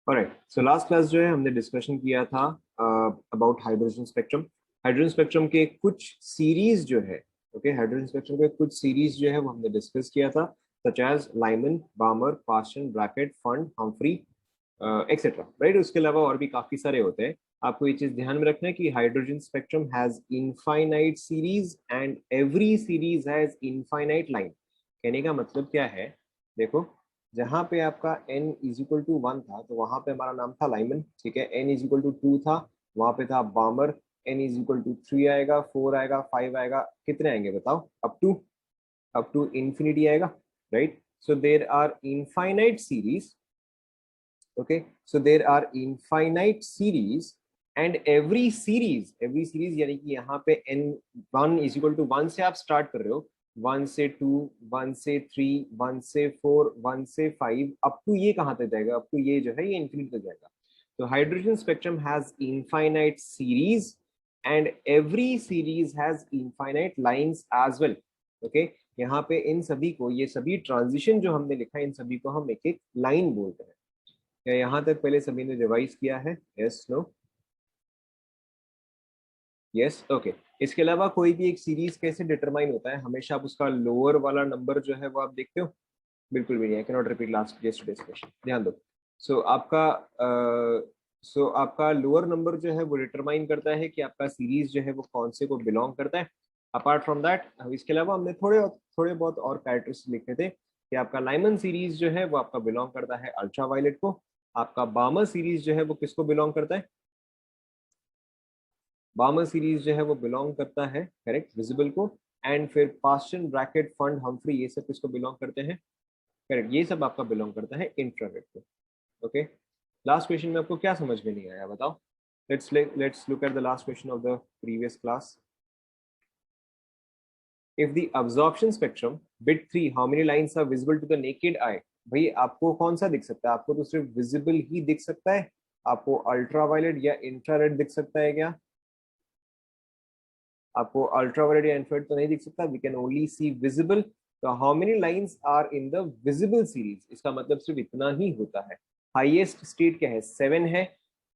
Alright, so last class जो है हमने डिस्कशन किया था about hydrogen spectrum. Hydrogen spectrum के कुछ सीरीज जो है, ओके, हाइड्रोजन स्पेक्ट्रम के कुछ सीरीज जो है वो हमने डिस्कस किया था, such as Lyman, Balmer, Paschen, Brackett, Pfund, Humphry, etcetera, right. उसके अलावा और भी काफी सारे होते हैं। आपको ये चीज ध्यान में रखना है कि hydrogen spectrum has infinite series and every series has infinite line. कहने का मतलब क्या है, देखो, जहां पे आपका n इज इक्वल टू 1 था तो वहां पे हमारा नाम था लाइमन, ठीक है। n इज इक्वल टू 2 था, वहां पे था Balmer. n is equal to 3 आएगा, 4 आएगा, 5 आएगा, कितने आएंगे बताओ? अप टू इंफिनिटी आएगा, right. So there are infinite series, okay, so there are infinite series and every series यानी कि यहाँ पे n1 is equal to 1 से आप स्टार्ट कर रहे हो, 1 से 2, 1 से 3, 1 से 4, 1 से 5, अप टू ये कहाँ तक जाएगा? अप टू ये जो है ये इन्फिनिट तक जाएगा। तो hydrogen spectrum has infinite series and every series has infinite lines as well, okay. यहाँ पे इन सभी को, ये सभी ट्रांजिशन जो हमने लिखा है, इन सभी को हम एक एक लाइन बोलते हैं। क्या यहाँ तक पहले सभी ने रिवाइज किया है? Yes, no, yes, okay. इसके अलावा कोई भी एक सीरीज कैसे डिटरमाइन होता है? हमेशा आप उसका लोअर वाला नंबर जो है वो आप देखते हो? बिल्कुल भी नहीं। I can not repeat last yesterday's question, ध्यान दो। सो आपका लोअर नंबर जो है वो डिटरमाइन करता है कि आपका सीरीज जो है वो कौन से को बिलोंग करता है। अपार्ट फ्रॉम दैट, इसके अलावा हमने थोड़े थोड़े बहुत और कैरेक्टरिस्टिक लिखे थे कि आपका लाइमन सीरीज जो है वो आपका बिलोंग करता है अल्ट्रावायलेट को। आपका बामर सीरीज जो है वो किसको बिलोंग करता है? बामर सीरीज जो है वो बिलोंग करता है, करेक्ट, विजिबल को। एंड फिर पास्टन, ब्रैकेट, फंड, हम्फ्री, ये सब किसको बिलोंग करते हैं? करेक्ट, ये सब आपका बिलोंग करता है इंफ्रारेड को, ओके। लास्ट क्वेश्चन में आपको क्या समझ में नहीं आया बताओ? Let's look at the last question of the previous class. If the absorption spectrum bit 3, how many lines are visible to the naked eye? भाई आपको कौन सा दिख सकता है? आपको तो सिर्फ विजिबल ही दिख सकता है। आपको अल्ट्रावायलेट या इंफ्रारेड दिख सकता है क्या? आपको अल्ट्रावायलेट या इंफ्रारेड तो नहीं दिख सकता। We can only see visible. तो how many lines are in the visible series? इसका मतलब सिर्फ इतना ही होता है। हाईएस्ट स्टेट क्या है? 7 है,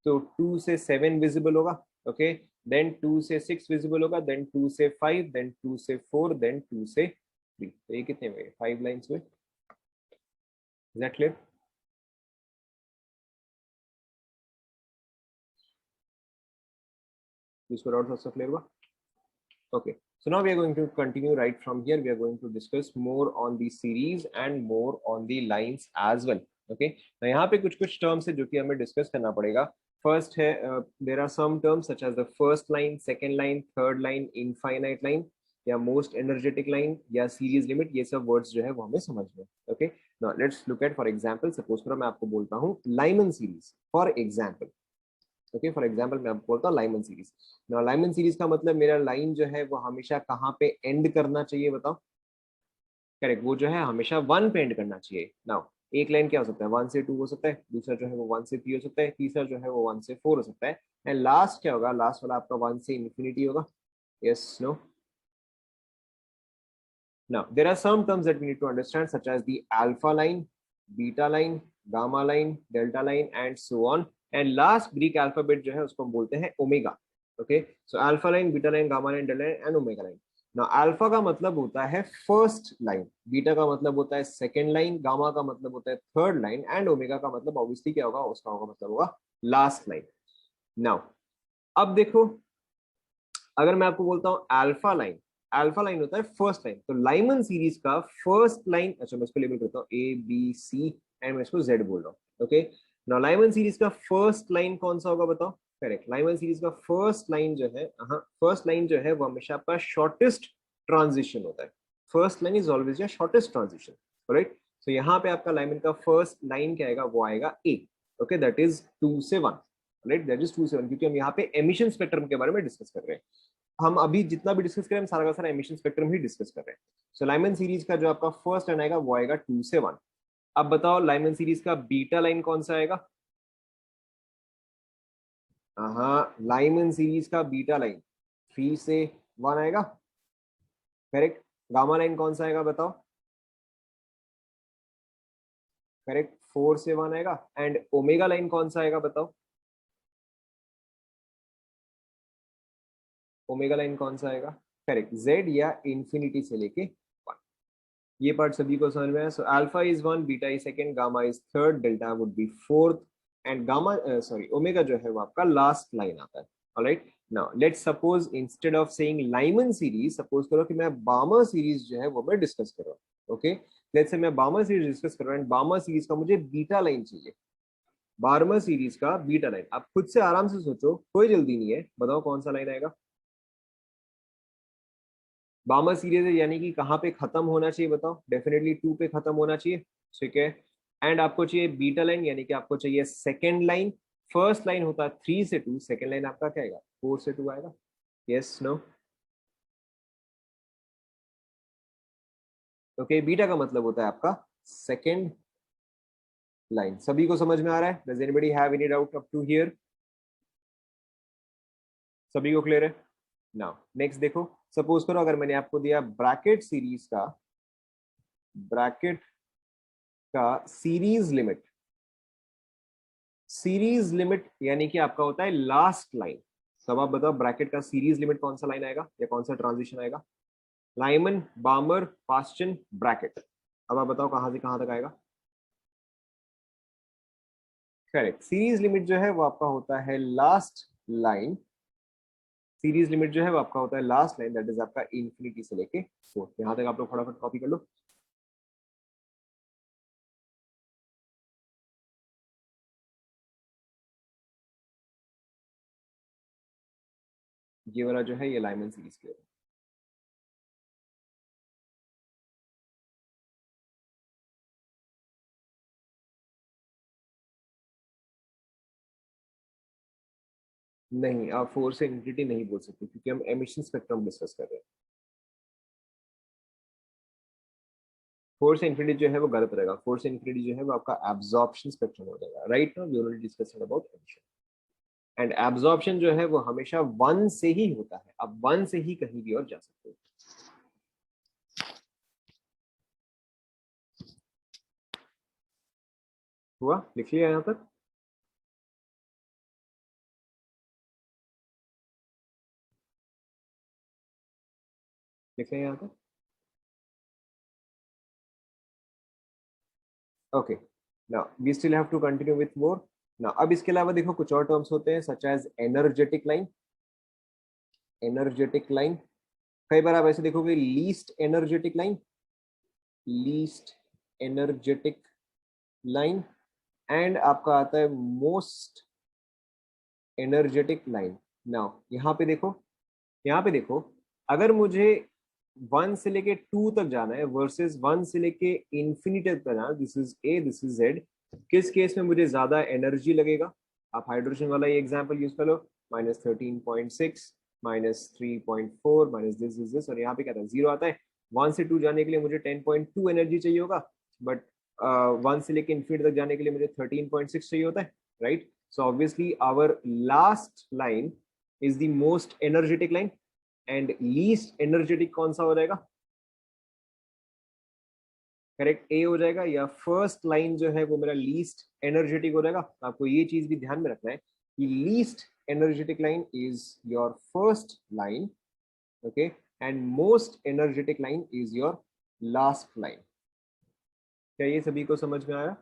तो 2 से 7 विजिबल होगा, ओके। देन 2 से 6 विजिबल होगा, देन 2 से 5, देन 2 से 4, देन 2 से 3। तो ये कितने हुए? 5 लाइंस हुए। Is that clear? इसको और थोड़ा सा क्लियर हुआ? Okay, so now we are going to continue right from here. We are going to discuss more on the series and more on the lines as well. Okay, तो यहाँ पे कुछ कुछ टर्म्स है जो कि हमें डिस्कस करना पड़ेगा। फर्स्ट है, there are some terms such as the first line, second line, third line, infinite line, या मोस्ट एनर्जेटिक लाइन, या सीरीज लिमिट। ये सब वर्ड्स जो है वो हमें समझने। Okay, now let's look at, for example, suppose करो मैं आपको बोलता हूँ Lyman series, for example. Okay, for example मैं आपको बोलता हूँ Lyman series. Now Lyman series का मतलब मेरा लाइन जो है वो हमेशा कहाँ पे एंड करना चाहिए बताओ? करेक्ट, वो जो है हमेशा 1 पे एंड करना चाहिए। नाउ एक लाइन क्या हो सकता है? 1 से 2 हो सकता है, दूसरा जो है वो 1 से 3 हो सकता है, तीसरा जो है वो 1 से 4 हो सकता है, एंड लास्ट क्या होगा? लास्ट वाला आपका 1 से इंफिनिटी होगा। Yes, no? Now, there are some terms that we need to understand, such as the alpha line, beta line, gamma line, delta line, and so on. And last Greek alphabet जो है उसको हम बोलते हैं omega. Okay, so alpha line, beta line, gamma line, delta line, and omega line. Now, alpha का मतलब होता है फर्स्ट लाइन, बीटा का मतलब होता है सेकेंड लाइन, गामा का मतलब होता है थर्ड लाइन, एंड ओमेगा का मतलब ऑब्वियसली क्या होगा? उसका होगा मतलब होगा लास्ट लाइन. नाउ अब देखो, अगर मैं आपको बोलता हूँ अल्फा लाइन, अल्फा लाइन होता है फर्स्ट लाइन। तो लाइमन सीरीज का फर्स्ट लाइन, अच्छा मैं इसको लेबल करता हूँ ए बी सी, एंड मैं इसको जेड बोल रहा हूँ, ओके। नाउ लाइमन सीरीज का फर्स्ट लाइन कौन सा होगा बताओ? करेक्ट, लाइमन सीरीज का फर्स्ट लाइन जो है, हाँ, फर्स्ट लाइन जो है वो हमेशा आपका शॉर्टेस्ट ट्रांजिशन होता है। First line is always your shortest transition, right. तो यहाँ पे आपका लाइमन का फर्स्ट लाइन क्या आएगा? वो आएगा ए, ओके, दैट इज 2 से 1, राइट, दैट इज 2 से 1, क्योंकि हम यहाँ पे एमिशन स्पेक्ट्रम के बारे में डिस्कस कर रहे हैं। हम अभी जितना भी डिस्कस करें हम सारा का सारा एमिशन स्पेक्ट्रम ही डिस्कस कर रहे हैं। सो लाइमन सीरीज का जो आपका फर्स्ट लाइन आएगा वो आएगा 2 से 1। अब बताओ लाइमन सीरीज का बीटा लाइन कौन सा आएगा? हाँ, लाइमन सीरीज का बीटा लाइन 3 से 1 आएगा, करेक्ट। गामा लाइन कौन सा आएगा बताओ? करेक्ट, 4 से 1 आएगा। एंड ओमेगा लाइन कौन सा आएगा बताओ, ओमेगा लाइन कौन सा आएगा? करेक्ट, जेड या इंफिनिटी से लेके 1। ये पार्ट सभी को समझ में आया। So alpha is 1, beta is second, gamma is third, delta would be fourth, and gamma sorry omega जो है वो आपका लास्ट लाइन आता है। Alright, now let's suppose instead of saying Lyman series, suppose करो कि मैं बामर सीरीज जो है वो मैं डिस्कस कर रहा हूँ। ओके, लेट्स से मैं बामर सीरीज डिस्कस कर रहा हूँ एंड बामर सीरीज का मुझे बीटा लाइन चाहिए। बारहवीं सीरीज का बीटा लाइन, आप खुद से आराम से सोचो, कोई जल्दी नहीं है, बताओ कौन सा लाइन आएगा। बामर सीरीज है यानी कि कहाँ पे खत्म होना चाहिए बताओ, डेफिनेटली 2 पे खत्म होना चाहिए। ठीक है, एंड आपको चाहिए बीटा लाइन यानी कि आपको चाहिए सेकेंड लाइन। फर्स्ट लाइन होता है 3 से 2, सेकेंड लाइन आपका क्या आएगा, 4 से 2 आएगा। Yes no? ओके, बीटा का मतलब होता है आपका सेकेंड लाइन। सभी को समझ में आ रहा है? Does anybody have any doubt up to here? सभी को क्लियर है? नाउ नेक्स्ट देखो, सपोज करो अगर मैंने आपको दिया ब्रैकेट सीरीज का, ब्रैकेट का सीरीज लिमिट, सीरीज लिमिट यानी कि आपका होता है लास्ट लाइन। सब आप बताओ ब्रैकेट का सीरीज लिमिट कौन सा लाइन आएगा या कौन सा ट्रांजिशन आएगा? Lyman, बामर, Paschen, bracket. अब आप बताओ कहां से कहां तक आएगा? करेक्ट, सीरीज लिमिट जो है वो आपका होता है लास्ट लाइन। सीरीज लिमिट जो है वो आपका होता है लास्ट लाइन, दैट इज आपका इंफिनिटी से लेके 4। यहां तक आप लोग फटाफट कॉपी कर लो। ये वाला जो है ये लाइमन सीरीज के है। नहीं, आप 4 से इंफिनिटी नहीं बोल सकते क्योंकि हम एमिशन स्पेक्ट्रम डिस्कस कर रहे हैं। 4 से इंफिनिटी जो है वो गलत रहेगा। 4 से इंफिनिटी जो है वो आपका एब्जॉर्प्शन स्पेक्ट्रम हो जाएगा। Right now we already discussed about emission, and absorption जो है वो हमेशा 1 से ही होता है। आप 1 से ही कहीं भी और जा सकते हो। हुआ? लिख लिया यहाँ तक? लिख लिया यहाँ तक? Okay, now we still have to continue with more. Now अब इसके अलावा देखो कुछ और टर्म्स होते हैं such as energetic line. Energetic line, कई बार आप ऐसे देखोगे least energetic line, least energetic line, and आपका आता है मोस्ट एनर्जेटिक लाइन। नाउ यहाँ पे देखो, यहाँ पे देखो, अगर मुझे 1 से लेके 2 तक जाना है वर्सेस 1 से लेके इंफिनिटी तक जाना, this is A this is Z, किस केस में मुझे ज्यादा एनर्जी लगेगा? आप हाइड्रोजन वाला ये एग्जांपल यूज कर लो, -13.6, -3.4, माइनस दिस, और यहाँ पे क्या था, 0 आता है। 1 से 2 जाने के लिए मुझे 10.2 एनर्जी चाहिए होगा, बट 1 से लेके इंफिनिटी तक जाने के लिए मुझे 13.6 चाहिए होता है। Right, so obviously our last line is the most energetic line, and least energetic कौन सा हो जाएगा? करेक्ट, ए हो जाएगा, या फर्स्ट लाइन जो है वो मेरा लीस्ट एनर्जेटिक हो जाएगा। तो आपको ये चीज भी ध्यान में रखना है कि least energetic line is your first line, okay, and most energetic line is your last line. क्या ये सभी को समझ में आया?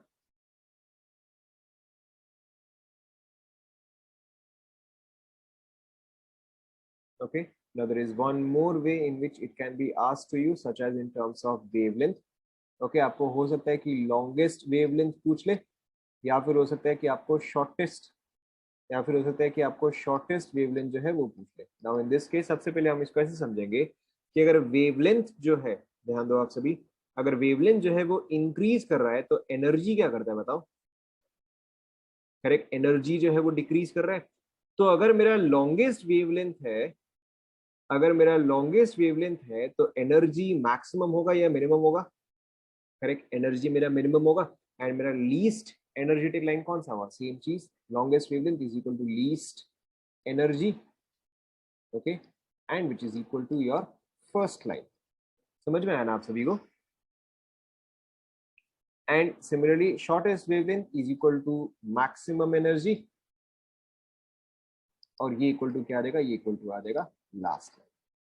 Okay, now there is one more way in which it can be asked to you, such as in terms of wavelength. Okay, आपको हो सकता है कि longest wavelength पूछ ले, या फिर हो सकता है कि आपको shortest, या फिर हो सकता है कि आपको shortest wavelength जो है वो पूछ ले। Now in this case सबसे पहले हम इसको ऐसे समझेंगे कि अगर wavelength जो है, ध्यान दो आप सभी, अगर wavelength जो है वो इंक्रीज कर रहा है तो एनर्जी क्या करता है बताओ? करेक्ट, एनर्जी जो है वो डिक्रीज कर रहा है। तो अगर मेरा लॉन्गेस्ट वेवलेंथ है, अगर मेरा लॉन्गेस्ट वेवलेंथ है तो एनर्जी मैक्सिमम होगा या मिनिमम होगा? करेक्ट, एनर्जी मेरा मिनिमम होगा। एंड मेरा लीस्ट एनर्जेटिक लाइन कौन सा हुआ? सेम चीज, longest wavelength is equal to least energy, okay, and which is equal to your first line. समझ में आया ना आप सभी को? And similarly shortest wavelength is equal to maximum energy, और ये इक्वल टू क्या आ जाएगा, ये इक्वल टू आ जाएगा लास्ट लाइन।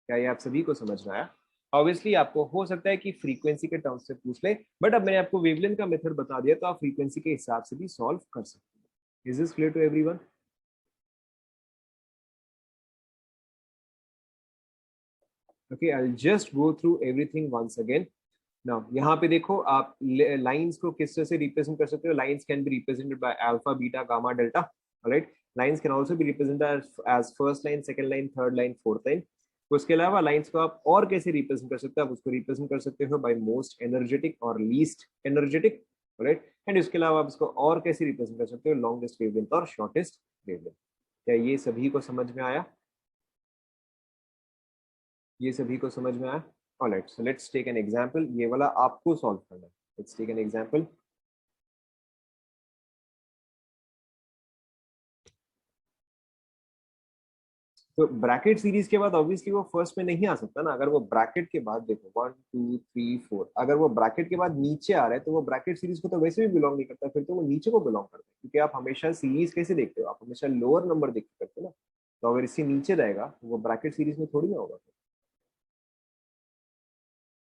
क्या ये आप सभी को समझ में आया? ऑब्वियसली आपको हो सकता है कि फ्रीक्वेंसी के टर्म्स से पूछ ले, बट अब मैंने आपको वेवलेंथ का मेथड बता दिया तो आप फ्रीक्वेंसी के हिसाब से भी सॉल्व कर सकते हैं। Is this clear to everyone? Okay, I will just go through everything once again. Now यहाँ पे देखो आप लाइंस को किस तरह से रिप्रेजेंट कर सकते हो। Lines can be represented by alpha, beta, gamma, delta, right. Lines can also be represented as first line, second line, third line, fourth line. उसके अलावा लाइंस को आप और कैसे रिप्रेजेंट कर सकते हो? आप उसको रिप्रेजेंट कर सकते हो बाय मोस्ट एनर्जेटिक और लीस्ट एनर्जेटिक, राइट। एंड इसके अलावा आप इसको और कैसे रिप्रेजेंट कर सकते हो? लॉन्गेस्ट वेवलेंथ और शॉर्टेस्ट वेवलेंथ। क्या ये सभी को समझ में आया? ये सभी को समझ में आया? Alright, so let's take an example. ये वाला आपको सॉल्व करना है। Let's take an example. तो ब्रैकेट सीरीज के बाद ऑब्वियसली वो फर्स्ट में नहीं आ सकता ना। अगर वो ब्रैकेट के बाद देखो 1 2 3 4, अगर वो ब्रैकेट के बाद नीचे आ रहा है तो वो ब्रैकेट सीरीज को तो वैसे भी बिलोंग नहीं करता, फिर तो वो नीचे को बिलोंग करता है। क्योंकि आप हमेशा सीरीज कैसे देखते हो? आप हमेशा लोअर नंबर देख के करते हो ना। तो अगर इससे नीचे जाएगा तो वो ब्रैकेट सीरीज में थोड़ी ना होगा।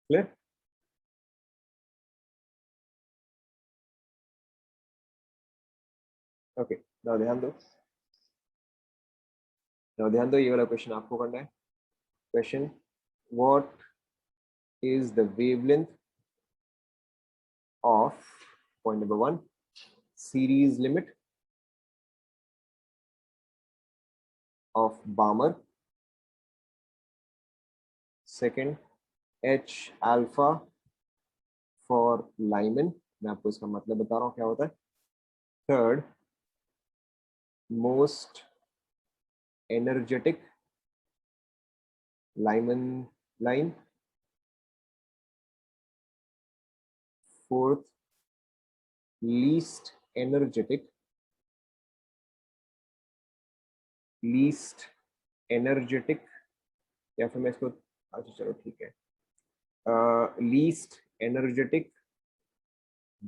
क्लियर? ओके, now ध्यान दो। ये वाला क्वेश्चन आपको करना है। Question, what is the wavelength of point number 1 series limit of Balmer, second H alpha for Lyman, मैं आपको इसका मतलब बता रहा हूँ क्या होता है। Third, most energetic Lyman line, fourth, least energetic या फिर मैं इसको, अच्छा चलो ठीक है, least energetic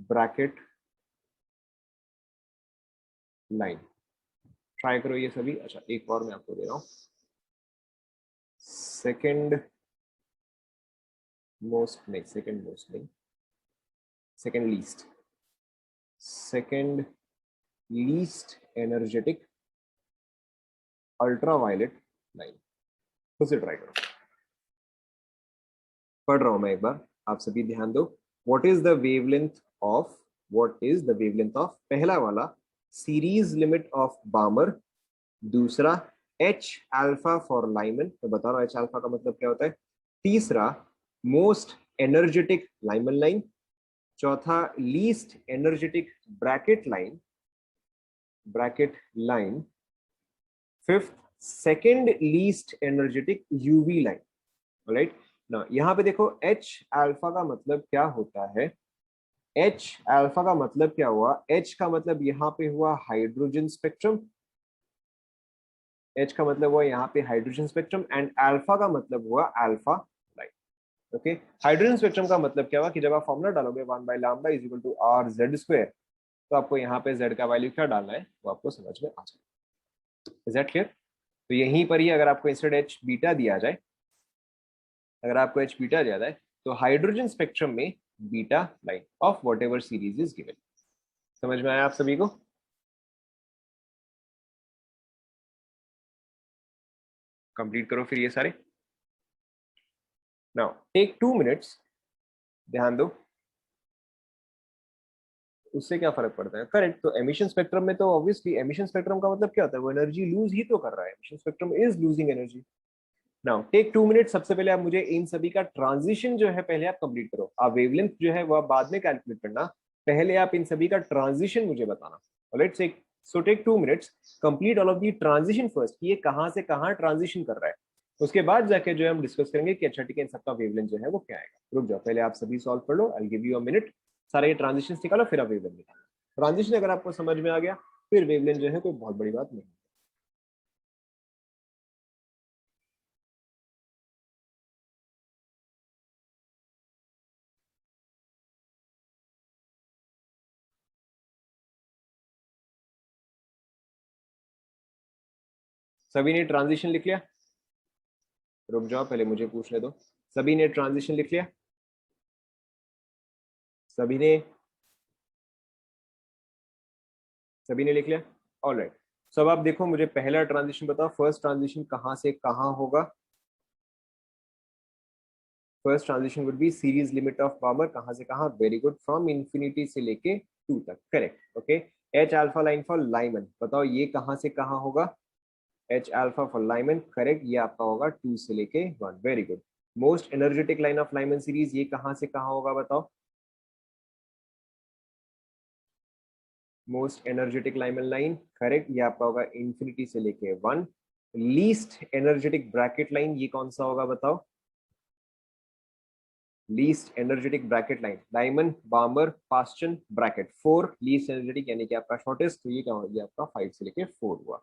bracket line. Try करो ये सभी। अच्छा एक और मैं आपको दे रहा हूँ। सेकंड मोस्ट नहीं, second least energetic ultraviolet line. फिर से ट्राई करो। पढ़ रहा हूं मैं एक बार, आप सभी ध्यान दो। What is the wavelength of पहला वाला सीरीज लिमिट ऑफ बामर, दूसरा एच अल्फा फॉर लाइमन, मैं बता रहा हूँ एच अल्फा का मतलब क्या होता है, तीसरा मोस्ट एनर्जेटिक लाइमन लाइन, चौथा least energetic bracket line, fifth second least energetic UV line, right ना। यहाँ पे देखो एच अल्फा का मतलब क्या होता है। एच अल्फा का मतलब क्या हुआ? एच का मतलब यहाँ पे हुआ हाइड्रोजन स्पेक्ट्रम, एच का मतलब हुआ यहाँ पे हाइड्रोजन स्पेक्ट्रम, एंड अल्फा का मतलब हुआ alpha light. Okay, hydrogen spectrum का मतलब क्या हुआ कि जब आप फॉर्मूला डालोगे 1/λ is equal to R Z square, तो आपको यहाँ पे जेड का वैल्यू क्या डालना है वो आपको समझ में आ जाए। Is that clear? तो यहीं पर ही अगर आपको इंस्टेड एच बीटा दिया जाए, अगर आपको एच बीटा दिया जाए तो हाइड्रोजन स्पेक्ट्रम में beta line of what ever series is given. समझ में आया आप सभी को? कंप्लीट करो फिर ये सारे। नाउ टेक 2 मिनट्स, ध्यान दो। उससे क्या फर्क पड़ता है? करेक्ट। तो एमिशन स्पेक्ट्रम में तो ऑब्वियसली एमिशन स्पेक्ट्रम का मतलब क्या होता है? वो एनर्जी लूज ही तो कर रहा है। Emission spectrum is losing energy. Now take 2 minute. सबसे पहले आप मुझे इन सभी का ट्रांजिशन जो है पहले आप कंप्लीट करो। आप वेवलेंथ जो है वो आप बाद में कैलकुलेट करना, पहले आप इन सभी का ट्रांजिशन मुझे बताना। Let's take so take 2 minutes, complete all of the transition first, कि ये कहाँ से कहाँ ट्रांजिशन कर रहा है। उसके बाद जाके जो है हम डिस्कस करेंगे कि अच्छा ठीक है इन सबका वेवलेंथ जो है वो क्या आएगा। रुक जाओ, पहले आप सभी सॉल्व कर लो। I give you a minute, सारे ये ट्रांजिशन निकालो फिर आप वेवलेंथ निकालो। ट्रांजिशन अगर आपको समझ में आ गया फिर वेवलेंथ जो है कोई बहुत बड़ी बात नहीं। सभी ने ट्रांजिशन लिख लिया? रुक जाओ, पहले मुझे पूछने दो। सभी ने ट्रांजिशन लिख लिया? सभी ने लिख लिया? ऑलराइट। सो अब आप देखो, मुझे पहला ट्रांजिशन बताओ, फर्स्ट ट्रांजिशन कहां से कहां होगा? First transition would be series limit of power कहां से कहां? वेरी गुड, फ्रॉम इंफिनिटी से लेके 2 तक, correct. Okay, H alpha line for Lyman, बताओ ये कहां से कहां होगा? H alpha for Lyman, correct, ये आपका होगा 2 से लेके 1, very good. Most energetic line of Lyman series, ये कहां से कहां होगा बताओ? Most energetic Lyman line, correct, ये आपका होगा इंफिनिटी से लेके 1। लीस्ट एनर्जेटिक ब्रैकेट लाइन, ये कौन सा होगा बताओ? Least energetic bracket line, diamond, barber, Paschen, bracket 4, least energetic यानी कि आपका शॉर्टेस्ट, तो ये क्या हो गया आपका 5 से लेके 4 हुआ।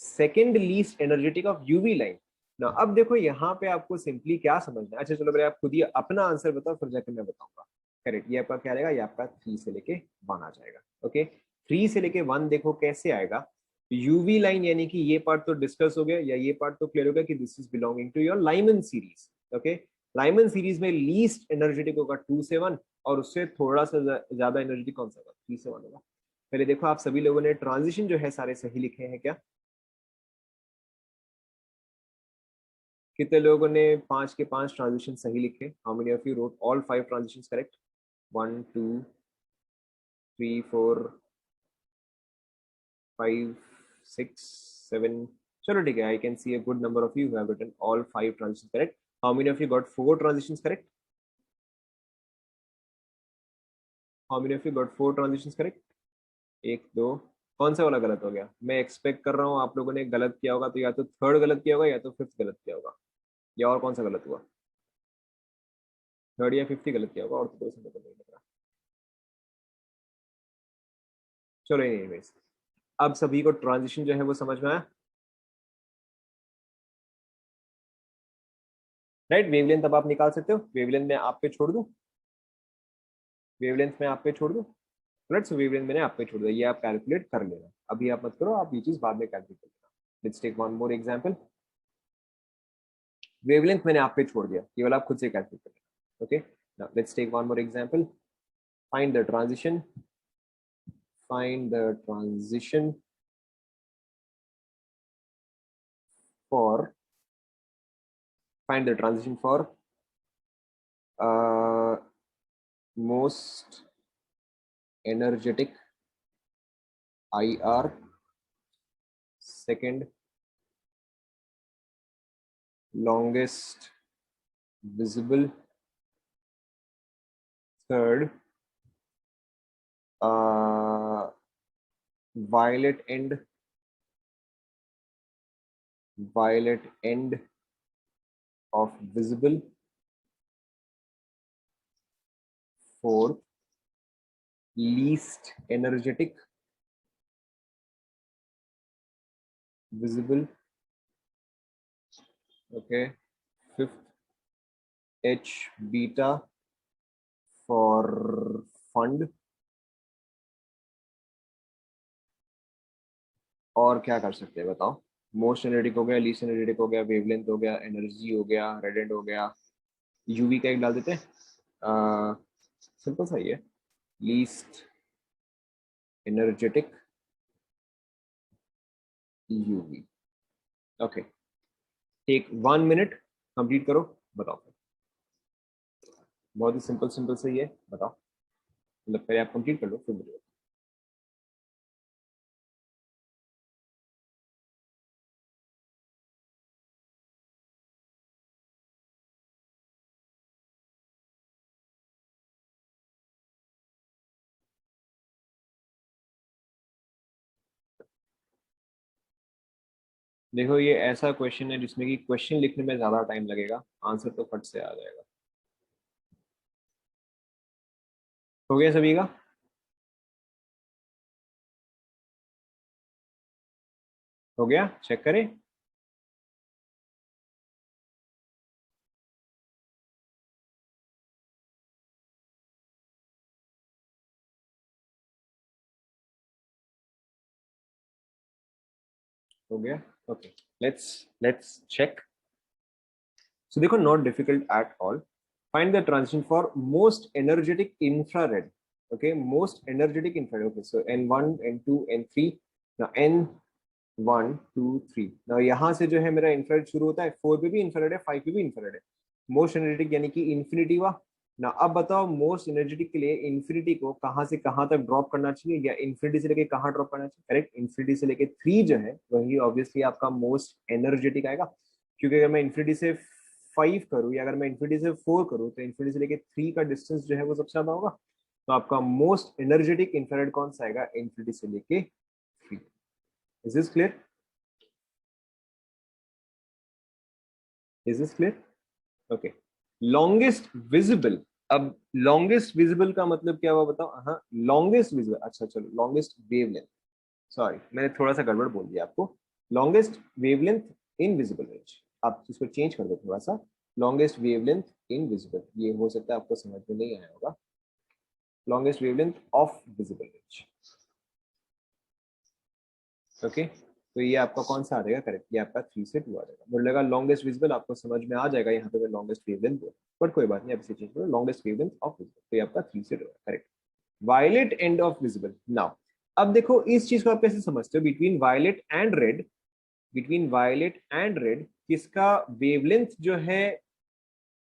Second least energetic of UV line ना। अब देखो यहाँ पे आपको सिंपली क्या समझना है, अच्छा चलो मेरे, आप खुद ही अपना आंसर बताओ, फिर जाकर मैं बताऊंगा। करेक्ट, ये आपका क्या रहेगा? ये आपका 3 से लेके 1 आ जाएगा। ओके, 3 से लेके 1 देखो कैसे आएगा। यूवी लाइन यानी कि ये पार्ट तो डिस्कस हो गया, या ये पार्ट तो क्लियर हो गया कि this is belonging to your Lyman series. Okay, Lyman series में लीस्ट एनर्जेटिक होगा 2 से 1, और उससे थोड़ा सा ज्यादा एनर्जेटिक कौन सा होगा? 3 से 1 होगा। पहले देखो, आप सभी लोगों ने ट्रांजिशन जो है सारे सही लिखे हैं क्या? कितने लोगों ने 5 के 5 ट्रांजिशन सही लिखे? How many of you wrote all 5 transitions correct? 1 2 3 4 5 6 7, चलो ठीक है, I can see a good number of you who have written all 5 transitions correct. How many of you got 4 transitions correct? How many of you got 4 transitions correct? एक दो, कौन सा वाला गलत हो गया? मैं एक्सपेक्ट कर रहा हूँ आप लोगों ने गलत किया होगा, तो या तो थर्ड गलत किया होगा या तो फिफ्थ गलत किया होगा, या और कौन सा गलत हुआ? थर्ड या फिफ्थ ही गलत किया होगा, और तो कोई सा गलत नहीं लग रहा। चलो एनीवेज, अब सभी को ट्रांजिशन जो है वो समझ में आया? राइट, वेवलेंथ अब आप निकाल सकते हो। वेवलेंथ मैं आप पे छोड़ दूं? वेवलेंथ मैं आप पे छोड़ दूं? राइट, सो वेवलेंथ मैंने आप पे छोड़ दिया, ये आप कैलकुलेट कर लेना, अभी आप मत करो, आप ये चीज बाद में कैलकुलेट कर लेना। Let's take one more example. Wavelength मैंने आप पे छोड़ दिया, केवल आप खुद से कैलकुलेट कर लेना। Okay, now let's take one more example. Find the transition, find the transition for find the transition for uh, most energetic IR, second longest visible, third violet end of visible, fourth least energetic visible, okay, fifth H beta for fund, और क्या कर सकते हैं बताओ? Most energetic हो गया, least energetic हो गया, वेवलेंथ हो गया, एनर्जी हो गया, रेडेंट हो गया, यूवी का एक डाल देते हैं, सिंपल सा ही है, least energetic UV. Okay, take 1 minute, complete करो, बताओ। बहुत ही सिंपल सिंपल से ही है, बताओ, मतलब पहले आप कंप्लीट कर लो फिर मुझे। देखो, ये ऐसा क्वेश्चन है जिसमें कि क्वेश्चन लिखने में ज्यादा टाइम लगेगा, आंसर तो फट से आ जाएगा। हो गया सभी का? हो गया, चेक करें। हो गया? Okay, let's check. सो देखो, not difficult at all. Find the transition for most energetic infrared. Okay, most energetic infrared. Okay, so N1, N2, N3. now N1 2 3. now यहाँ से जो है मेरा इंफ्रारेड शुरू होता है. 4 पे भी इंफ्रारेड है, 5 पे भी इंफ्रारेड है. मोस्ट एनर्जेटिक यानी कि इन्फिनिटी हुआ ना. अब बताओ, मोस्ट एनर्जेटिक के लिए इन्फिनिटी को कहाँ से कहाँ तक ड्रॉप करना चाहिए, या इन्फिनिटी से लेके कहाँ ड्रॉप करना चाहिए? करेक्ट, इन्फिनिटी से लेके 3 जो है वही ऑब्वियसली आपका मोस्ट एनर्जेटिक आएगा. क्योंकि अगर मैं इन्फिनिटी से 5 करूँ या अगर मैं इन्फिनिटी से 4 करूँ तो इन्फिनिटी से लेके 3 का डिस्टेंस जो है वो सबसे ज्यादा होगा. तो आपका मोस्ट एनर्जेटिक इंफ्रारेड कौन सा आएगा? इन्फिनिटी से लेके 3. Is this clear? Is this clear? Okay. Longest visible. अब लॉन्गेस्ट विजिबल का मतलब क्या हुआ बताओ? हाँ, लॉन्गेस्ट विजिबल. अच्छा चलो, लॉन्गेस्ट वेवलेंथ. सॉरी, मैंने थोड़ा सा गड़बड़ बोल दिया आपको. Longest wavelength in visible range. आप इसको चेंज कर दो थोड़ा सा. लॉन्गेस्ट वेवलेंथ इन विजिबल, ये हो सकता है आपको समझ में नहीं आया होगा. Longest wavelength of visible range. Okay, तो ये आपका कौन सा आ जाएगा? करेक्ट, ये आपका 3 से 2 आ जाएगा. मुझे लगा लॉन्गेस्ट विजिबल आपको समझ में आ जाएगा, यहाँ पे मैं लॉन्गेस्ट वेवलेंथ बोल. बट कोई बात नहीं, आप इसे चेंज करो. लॉन्गेस्ट वेवलेंथ ऑफ विजिबल, तो ये आपका 3 से 2 है. Correct. Violet end of visible. Now अब देखो, इस चीज को आप कैसे समझते हो? Between violet and red, between violet and red किसका वेवलेंथ जो है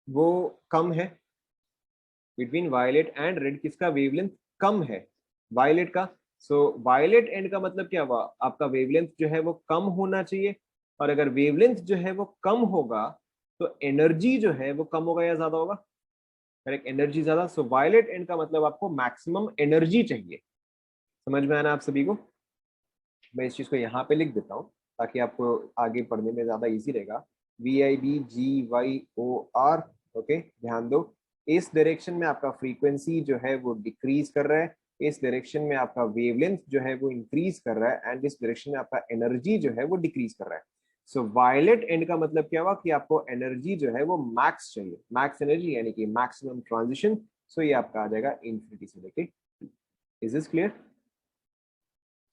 वो कम है? बिटवीन वायलेट एंड रेड किसका वेवलेंथ कम है? वायलेट का. सो वायलेट एंड का मतलब क्या हुआ? आपका वेवलेंथ जो है वो कम होना चाहिए. और अगर वेवलेंथ जो है वो कम होगा तो एनर्जी जो है वो कम होगा या ज्यादा होगा? करेक्ट, एनर्जी ज्यादा. सो वायलेट एंड का मतलब आपको मैक्सिमम एनर्जी चाहिए. समझ में आना आप सभी को? मैं इस चीज को यहाँ पे लिख देता हूँ ताकि आपको आगे पढ़ने में ज्यादा इजी रहेगा. VIBGYOR. ओके, ध्यान दो. इस डायरेक्शन में आपका फ्रीक्वेंसी जो है वो डिक्रीज कर रहा है. इस डायरेक्शन में आपका वेवलेंथ जो है वो इंक्रीज कर रहा है. एंड इस डायरेक्शन में आपका एनर्जी जो है वो डिक्रीज कर रहा है. सो वायलेट एंड का मतलब क्या हुआ? कि आपको एनर्जी जो है वो मैक्स चाहिए. मैक्स एनर्जी यानी कि मैक्सिमम ट्रांजिशन. सो ये आपका आ जाएगा इन्फिनिटी से लेके. Is this clear?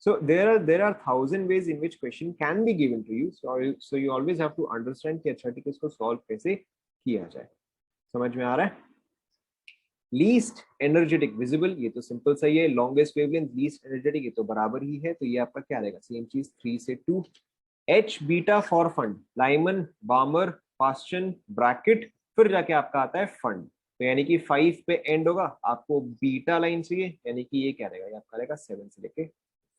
So there are thousand ways in which question can be given to you. So you always have to understand कि अच्छा ठीक है, इसको solve कैसे किया जाए. समझ में आ रहा है? लीस्ट एनर्जेटिक विजिबल, ये तो सिंपल सही है. लॉन्गेस्ट वेवलेंथ, लीस्ट एनर्जेटिक, ये तो बराबर ही है. तो ये आपका क्या रहेगा? सेम चीज, 3 से 2. H beta for fund. Lyman, बामर, Paschen, bracket, फिर जाके आपका आता है फंड. तो यानी कि 5 पे एंड होगा. आपको बीटा लाइन चाहिए, यानी कि ये क्या रहेगा? ये आपका रहेगा 7 से लेके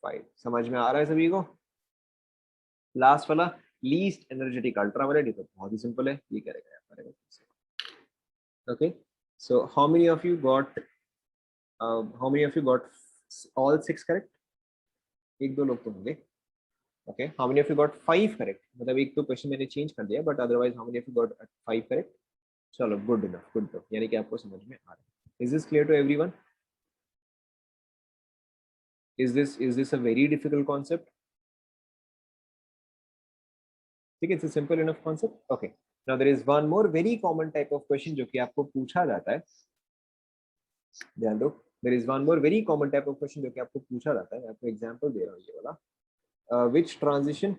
5. समझ में आ रहा है सभी को? लास्ट वाला, लीस्ट एनर्जेटिक अल्ट्रावायलेट, ये तो बहुत ही सिंपल है. ये क्या रहेगा? आपका रहेगा. Okay, so how many of you got all 6 correct? एक दो लोग तो होंगे. Okay, how many of you got 5 correct? मतलब एक तो क्वेश्चन मैंने चेंज कर दिया, but otherwise how many of you got 5 correct? चलो, गुड इनफ, गुड इनफ. यानी कि आपको समझ में आ रहा है. Is this clear to everyone? Is this a very difficult concept? ठीक है, it's a simple enough concept. Okay, now there is one more very common type of question जो कि आपको पूछा जाता है. ध्यान दो. There is one more very common type of question जो कि आपको पूछा जाता है. मैं आपको एग्जांपल दे रहा हूँ ये वाला. विच transition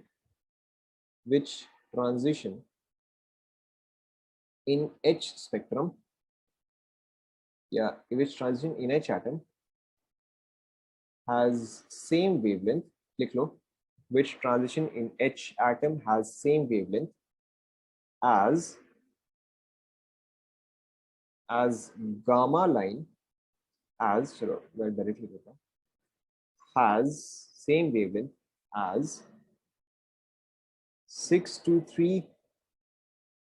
in H spectrum, yeah, which transition in H atom has same wavelength. लिख लो. Which transition in H atom has same wavelength as gamma line, as चलो मैं डायरेक्टली देता हूँ, has same wavelength as 623.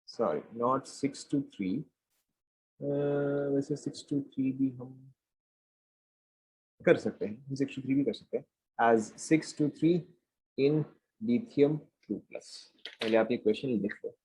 sorry, not 623. वैसे 623 भी हम कर सकते हैं. 623 भी कर सकते हैं. as 623 in lithium 2 plus. पहले आप ये क्वेश्चन लिख लो.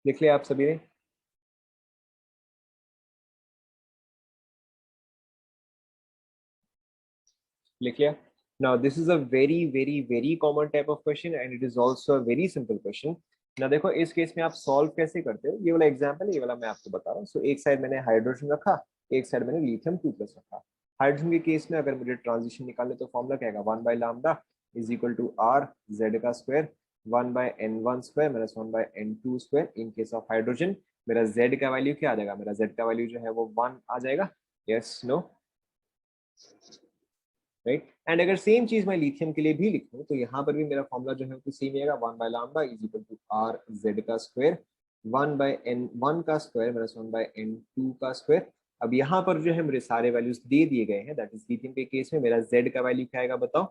लिख लिया आप सभी ने? लिख लिया? Now this is a very common type of question and it is also a very simple question. ना देखो इस केस में आप सॉल्व कैसे करते हो, ये वाला एग्जांपल है, ये वाला मैं आपको बता रहा हूँ. सो एक साइड मैंने हाइड्रोजन रखा, एक साइड मैंने लिथियम 2+ रखा. हाइड्रोजन के केस में अगर मुझे ट्रांजिशन निकालने तो फॉर्मूला क्या आएगा, 1 by lambda is equal to R Z का square 1 by n1 square minus 1 by n2 square. In case of hydrogen मेरा z का वैल्यू क्या आ जाएगा, मेरा z का वैल्यू जो है वो 1 आ जाएगा. Yes no right. एंड अगर सेम चीज मैं लिथियम के लिए भी लिखूं तो यहाँ पर भी मेरा फॉर्मूला जो है वो सेम रहेगा, 1 by lambda is equal to R Z का स्क्वायर 1 बाय n1 का स्क्वायर माइनस 1 बाय n2 का स्क्वायर. अब यहाँ पर जो है मेरे सारे वैल्यूज दे दिए गए हैं. दैट इज लिथियम के केस में मेरा z का वैल्यू क्या आएगा बताओ.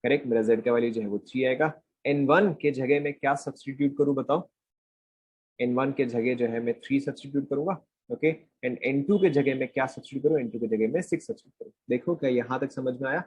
करेक्ट, मेरा z का वैल्यू जो है वो 3 आएगा. n1 के जगह में क्या सब्सटीट्यूट करूं बताओ. n1 के जगह जो है मैं 3 सब्सटीट्यूट करूंगा. ओके. एंड n2 के जगह में क्या सब्सटीट्यूट करूं, n2 के जगह में 6 सब्सटीट्यूट करूं. देखो क्या यहाँ तक समझ में आया.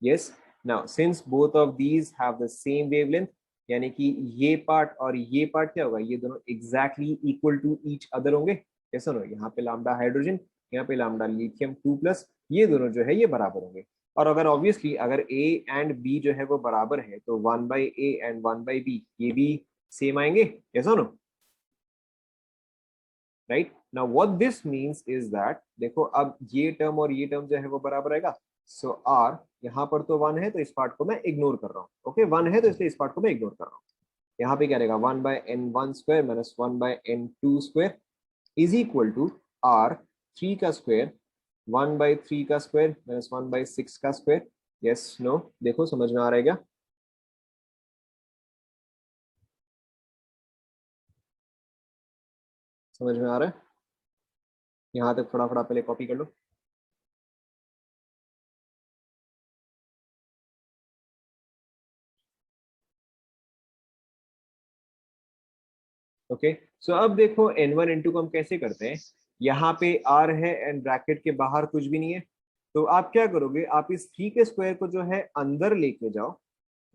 Yes. Now, since both of these have the same wavelength, यानी कि ये पार्ट और ये पार्ट क्या होगा, ये दोनों exactly equal to each other होंगे. कैसे नो, यहाँ पे लैम्डा हाइड्रोजन, यहाँ पे लैम्डा लिथियम 2+, ये दोनों जो है ये बराबर होंगे. और अगर ऑब्वियसली अगर A एंड B जो है वो बराबर है तो 1 by A and 1 by B ये भी सेम आएंगे. कैसे no right. Now what this means is that देखो अब ये टर्म और ये टर्म जो है वो बराबर आएगा. सो आर यहाँ पर तो 1 है तो इस पार्ट को मैं इग्नोर कर रहा हूँ. ओके 1 है तो इसलिए इस पार्ट को मैं इग्नोर कर रहा हूँ. यहाँ पे क्या रहेगा, 1 by n1 square minus 1 by n2 square is equal to R 3 का स्क्वायर 1 बाय 3 का स्क्वायर माइनस 1 बाय 6 का स्क्वायर. यस नो देखो समझ में आ रहा है क्या. समझ में आ रहा है. यहाँ तक थोड़ा पहले कॉपी कर लो. ओके. सो अब देखो n1 n2 को हम कैसे करते हैं. यहाँ पे r है एंड ब्रैकेट के बाहर कुछ भी नहीं है. तो आप क्या करोगे, आप इस 3 के स्क्वायर को जो है अंदर लेके जाओ.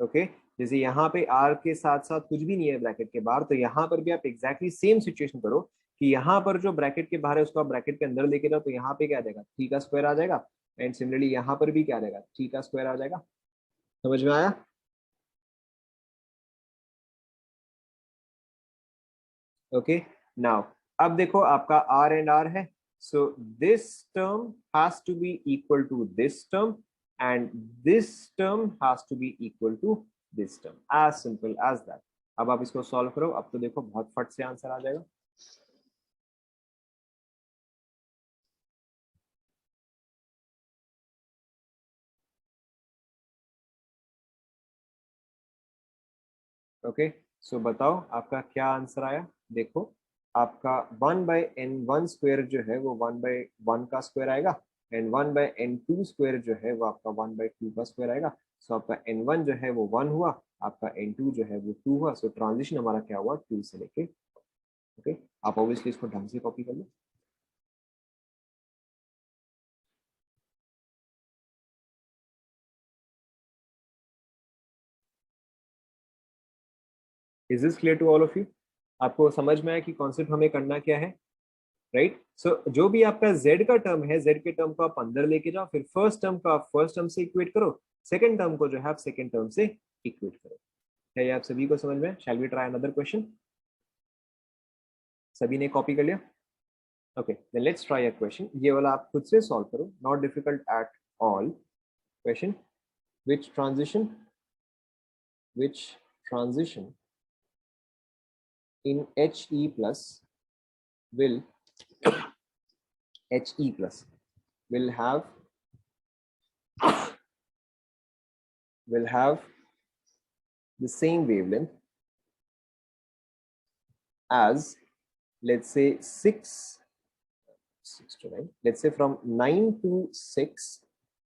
ओके. जैसे यहाँ पे r के साथ साथ कुछ भी नहीं है ब्रैकेट के बाहर, तो यहाँ पर भी आप एग्जैक्टली सेम सिचुएशन करो कि यहाँ पर जो ब्रैकेट के बाहर है उसको आप ब्रैकेट के अंदर लेके जाओ. तो यहाँ पे क्या आ जाएगा, 3 का स्क्वायर आ जाएगा. एंड सिमिलरली यहाँ पर भी क्या आ जाएगा, 3 का स्क्वायर आ जाएगा. समझ में आया. ओके. नाउ अब देखो आपका r एंड r है. So this term has to be equal to this term and this term has to be equal to this term. As simple as that. अब आप इसको सॉल्व करो. अब तो देखो बहुत फट से आंसर आ जाएगा. ओके. सो बताओ आपका क्या आंसर आया. देखो आपका 1 बाय n1 स्क्वायर जो है वो 1 बाय 1 का स्क्वायर आएगा. एंड 1 बाय n2 स्क्वायर जो है वो आपका 1 बाय 2 का स्क्वायर आएगा. सो आपका n1 जो है वो 1 हुआ, आपका n2 जो है वो 2 हुआ. सो ट्रांजिशन हमारा क्या हुआ, 2 से लेके. ओके. आप ऑब्वियसली इसको ढंग से कॉपी कर लो. Is this clear to all of you. आपको समझ में आया कि कॉन्सेप्ट हमें करना क्या है. राइट. सो जो भी आपका z का टर्म है, z के टर्म को आप अंदर लेके जाओ. फिर फर्स्ट टर्म को आप फर्स्ट टर्म से इक्वेट करो, सेकंड टर्म को जो है आप सेकंड टर्म से इक्वेट करो. क्या ये आप सभी को समझ में. Shall we try another question. सभी ने कॉपी कर लिया. Okay then let's try a question. ये वाला आप खुद से सॉल्व करो, not difficult at all. Question, which transition which transition in he plus will he plus will have the same wavelength as, let's say, 6 to 9, let's say from 9 to 6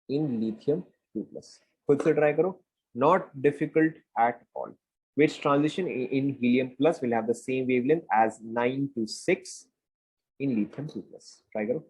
in lithium 2 plus. खुद से try करो, not difficult at all. Which transition in helium plus will have the same wavelength as 9 to 6 in lithium 2 plus. Try करो.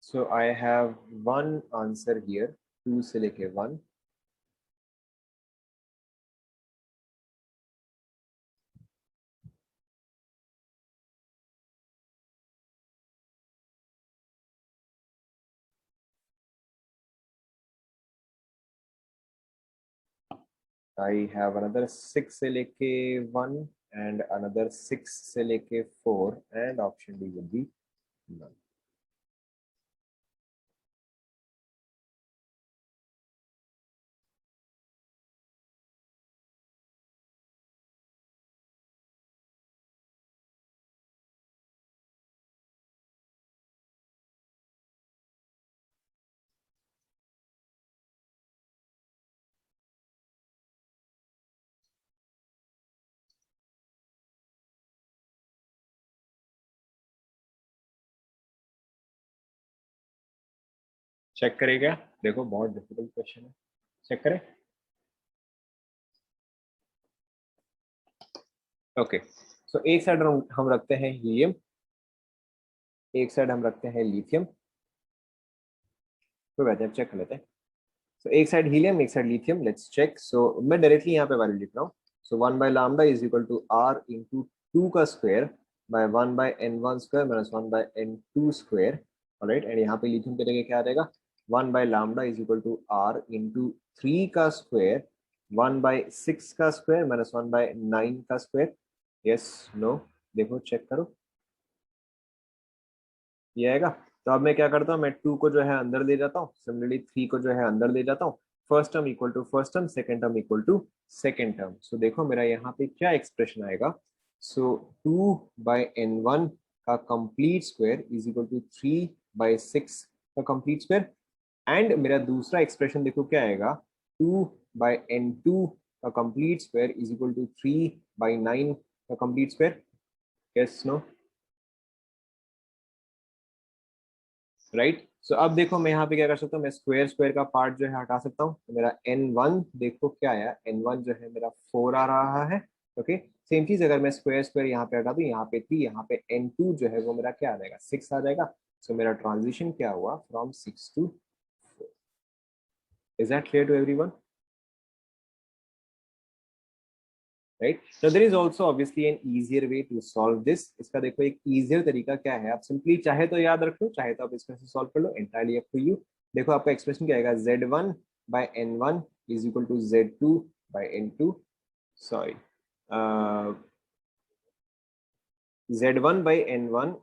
So I have one answer here, 2 से लेके 1. I have another 6 से लेके 1 and another 6 से लेके 4 and option D would be none. Check करेगा, देखो बहुत डिफिकल्ट क्वेश्चन है, चेक करें. ओके, सो एक साइड हम रखते हैं हीलियम, एक साइड हम रखते हैं लिथियम. कोई बात नहीं, चेक कर लेते हैं. सो एक साइड हीलियम, एक side lithium. Let's check. So मैं डायरेक्टली यहाँ पे वैल्यू लिख रहा हूँ. So 1 by lambda is equal to R into 2 का square by 1 by n1 square minus 1 by n2 square. Alright, and यहाँ पे लिथियम के जगह क्या आ जाएगा, 1 by lambda is equal to R into 3 का स्क्वायर 1 बाय 6 का स्क्वायर माइनस 1 बाय 9 का स्क्वायर. यस, नो, देखो चेक करो, ये आएगा. तो अब मैं क्या करता हूँ, मैं 2 को जो है अंदर ले जाता हूँ, सिमिलरली 3 को जो है अंदर ले जाता हूँ. First term equal to first term, second term equal to second term. So देखो मेरा यहाँ पे क्या एक्सप्रेशन आएगा. सो 2 बाय n1 का complete square is equal to 3 by 6 का कंप्लीट स्क्वायर. एंड मेरा दूसरा एक्सप्रेशन देखो क्या आएगा, 2 बाय n2 का complete square is equal to 3 by 9 का complete square. Yes, no, right. So अब देखो मैं यहाँ पे क्या कर सकता हूँ, मैं स्क्वायर स्क्वायर का पार्ट जो है हटा सकता हूँ. तो मेरा n1 देखो क्या आया, n1 जो है मेरा 4 आ रहा है. ओके, सेम चीज अगर मैं स्क्वायर स्क्वायर यहाँ पे हटा दूँ, यहाँ पे 3, यहाँ पे n2 जो है वो मेरा क्या आ जाएगा, 6 आ जाएगा. सो मेरा ट्रांजिशन क्या हुआ, from 6 to 4. Is that clear to everyone? Right. So there is also obviously an easier way to solve this. इसका देखो एक easier तरीका क्या है, आप सिंपली चाहे तो याद रख लो, चाहे तो आप इसमें से सॉल्व कर लो, entirely up to you. देखो आपका एक्सप्रेशन क्या आएगा, z1 by n1 is equal to z2 by n2. Sorry, z1 by n1,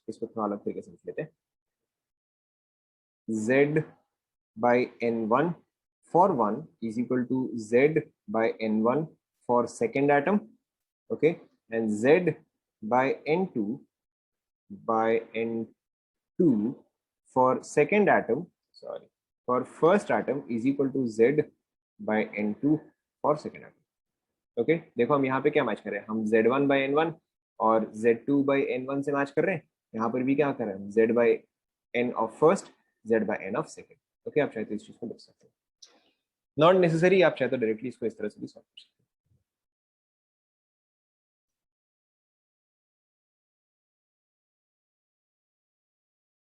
इसको थोड़ा अलग तरीके से लिख लेते हैं. z by n1 for 1 is equal to z by n1 for second atom. Okay, and z by n2 by n2 for second atom, sorry, for first atom is equal to z by n2 for second atom. Okay, देखो हम यहाँ पे क्या match कर रहे हैं, हम z1 by n1 और z2 by n1 से मैच कर रहे हैं. यहाँ पर भी क्या कर रहे हैं, z by n of first, z by n of second. Okay, आप चाहे तो इस चीज को लिख सकते हैं, नॉट नेसेसरी, आप चाहे तो डायरेक्टली इसको इस तरह से भी सॉल्व कर सकते हैं.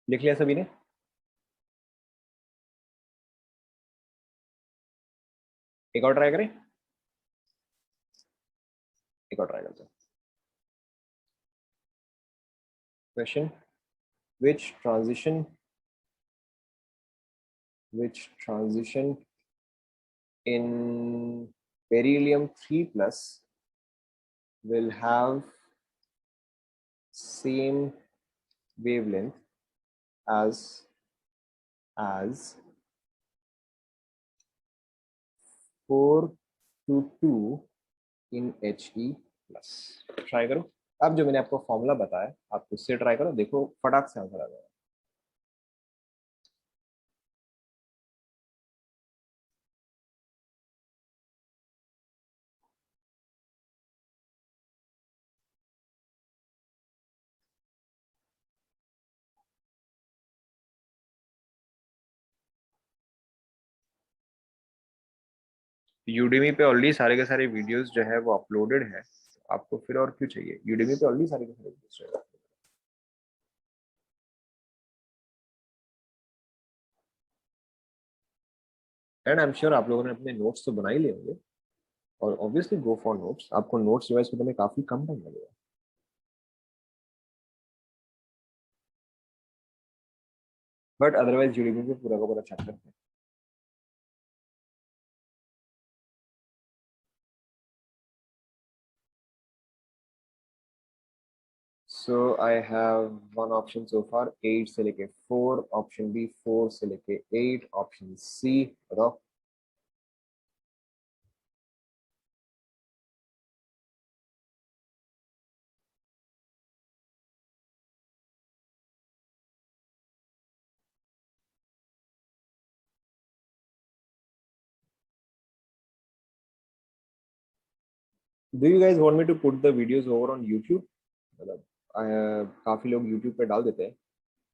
लिख लिया सभी ने? एक और ट्राई करें, एक और ट्राई करते हैं. Question: which transition in beryllium 3 plus will have same wavelength as 4 to 2 in He plus. Try करो. अब जो मैंने आपको फॉर्मूला बताया, आप उससे ट्राई करो, देखो फटाक से आंसर आ जाएगा. यूडेमी पे ऑलरेडी सारे के सारे वीडियोस जो है वो अपलोडेड है, आपको फिर और क्यों चाहिए, यूडेमी पे ऑलरेडी सारे के सारे videos and I am sure आप लोगों ने अपने नोट्स तो बना ही लिए होंगे, और ऑब्वियसली गो फॉर नोट्स, आपको नोट्स रिवाइज करने में काफी कम टाइम लगेगा। बट अदरवाइज यूडीमी पे पूरा का पूरा चैप्टर है। So I have one option so far, 8 से लेके 4, ऑप्शन बी 4 से लेके 8, ऑप्शन सी बताओ। Do you guys want me to put the videos over on YouTube? मतलब काफी लोग यूट्यूब पे डाल देते हैं।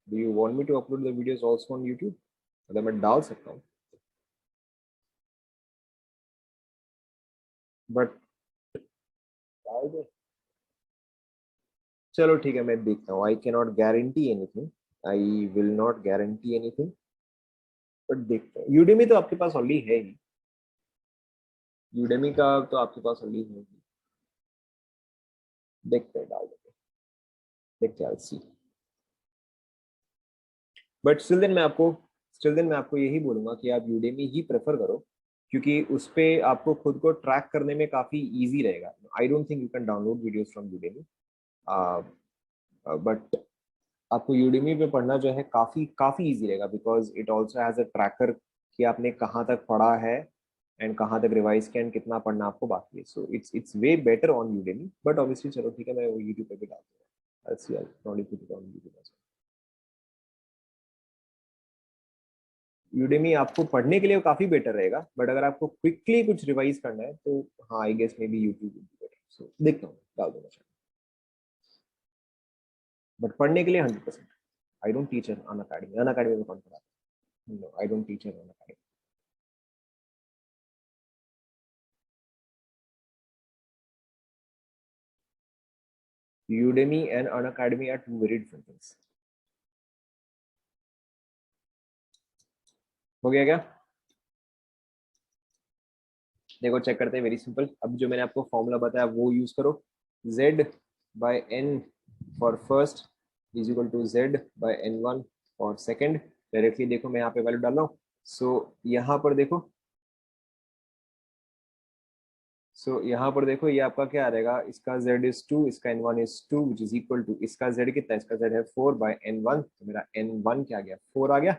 Do you want me to upload the videos also on YouTube? मतलब मैं डाल सकता हूँ, बट डाल दे। चलो ठीक है, मैं देखता हूँ। I can not guarantee anything, I will not guarantee anything, but देखते हैं। यूडेमी तो आपके पास ऑलरेडी है ही, यूडेमी का तो आपके पास ऑलरेडी है ही। देखते हैं, डाल देते हैं, देखते हैं, सी। बट स्टिल देन मैं आपको यही बोलूंगा कि आप यूडेमी ही प्रेफर करो, क्योंकि उस पे आपको खुद को ट्रैक करने में काफी इजी रहेगा। I don't think you can download videos from Udemy, but आपको यूडेमी पे पढ़ना जो है काफी काफी इजी रहेगा, because it also has a tracker कि आपने कहाँ तक पढ़ा है एंड कहाँ तक रिवाइज किया एंड कितना पढ़ना आपको बाकी है। So it's way better on Udemy, but obviously चलो ठीक है, मैं वो यूट्यूब पे भी डाल दूंगा। I'll see, I'll probably put it on YouTube as well. Udemy आपको पढ़ने के लिए काफी बेटर रहेगा, बट अगर आपको क्विकली कुछ रिवाइज करना है तो हाँ, I guess maybe YouTube better. So देखता हूँ, डाल दूंगा शायद, बट पढ़ने के लिए 100%। I don't teach Unacademy, Unacademy में कौन पढ़ाता है? No, I don't teach Unacademy. Udemy and Unacademy are two very different things. हो गया क्या? देखो चेक करते हैं, वेरी सिंपल। अब जो मैंने आपको फॉर्मूला बताया वो यूज करो। Z by n for first is equal to Z by n1 for second. Directly देखो मैं यहाँ पे वैल्यू डाल रहा हूँ। यहाँ पर देखो, यहाँ पर देखो, ये आपका क्या आ रहेगा, इसका z इज 2, इसका n1 is 2, which is equal to, इसका z कितना है, इसका z है 4 बाय n1, तो मेरा n1 क्या आ गया, 4 आ गया,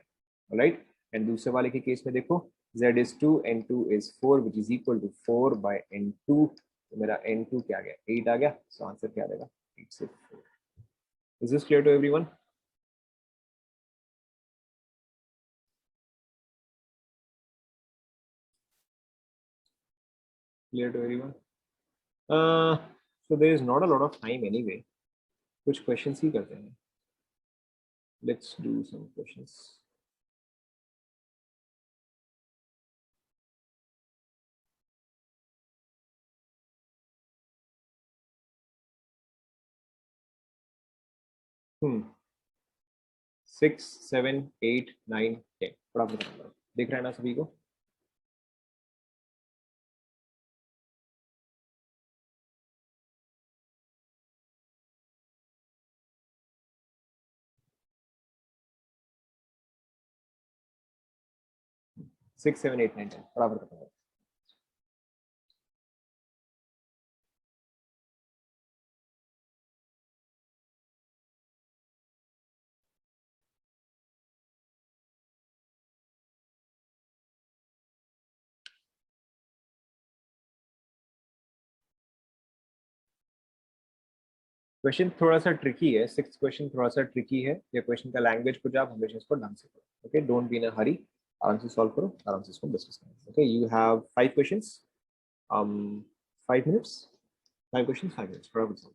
राइट। एंड दूसरे वाले के केस में देखो, z is 2, n2 is 4, which is equal to 4 by n2, तो मेरा n2 क्या आ गया, 8 आ गया। सो आंसर क्या आ जाएगा, 8 से 4। Is this clear to everyone? Clear to everyone? So there is not a lot of time anyway, कुछ क्वेश्चंस ही करते हैं। Let's do some questions. Hmm 6, 7, 8, 9, 10 फटाफट नंबर दिख रहा है ना सभी को? Six, seven, eight, nine, ten फटाफट नंबर। क्वेश्चन थोड़ा सा ट्रिकी है, सिक्स क्वेश्चन थोड़ा सा ट्रिकी है। ये क्वेश्चन का लैंग्वेज कुछ आप हमेशा इसको ढंग से करो, ओके, डोंट बी इन अ हरी। आराम से सॉल्व करो, आराम से इसको डिस्कस करो। Okay, you have 5 questions, 5 minutes, 5 question 5 minutes फटाफट।